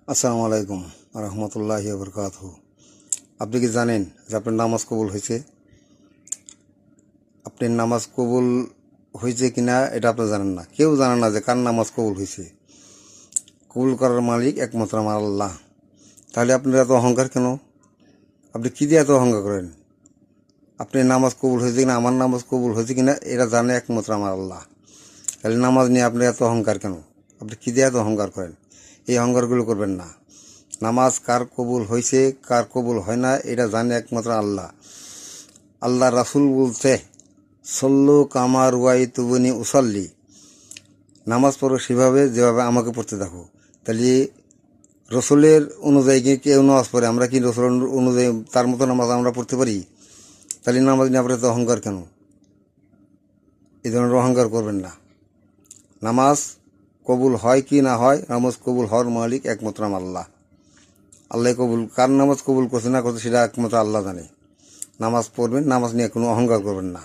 আসসালামু আলাইকুম রহমতুল্লাহি বরকাতুহু। আপনি কি জানেন যে আপনার নামাজ কবুল হয়েছে? আপনার নামাজ কবুল হয়েছে কিনা এটা আপনি জানেন না, কেউ জানে না যে কার নামাজ কবুল হয়েছে। কবুল করার মালিক একমাত্র আমার আল্লাহ। তাহলে আপনার এত অহংকার কেন? আপনি কী দিয়ে এত অহংকার করেন? আপনার নামাজ কবুল হয়েছে কিনা, আমার নামাজ কবুল হয়েছে কিনা এটা জানে একমাত্র আমার আল্লাহ। তাহলে নামাজ নিয়ে আপনার এত অহংকার কেন? আপনি কী দিয়ে এত অহংকার করেন? এই অহংকারগুলো করবেন না। নামাজ কার কবুল হয়েছে কার কবুল হয় না এটা জানে একমাত্র আল্লাহ। আল্লাহ রাসূল বলছে, সল্লু কামার ওয়াই তুবনি উসাল্লি, নামাজ পড়ো সেভাবে যেভাবে আমাকে পড়তে দেখো। তাহলে রসুলের অনুযায়ী কি কেউ নামাজ পড়ে? আমরা কি রসুল অনুযায়ী তার মতো নামাজ আমরা পড়তে পারি? তাহলে নামাজ নিয়ে আপনার তো অহংকার কেন? এই ধরনের অহংকার করবেন না। নামাজ কবুল হয় কি না হয়, নামাজ কবুল হওয়ার মালিক একমাত্র আল্লাহ। আল্লাহ কবুল, কার নামাজ কবুল করছে না করছে সেটা একমাত্র আল্লাহ জানে। নামাজ পড়বেন, নামাজ নিয়ে কোনো অহংকার করবেন না।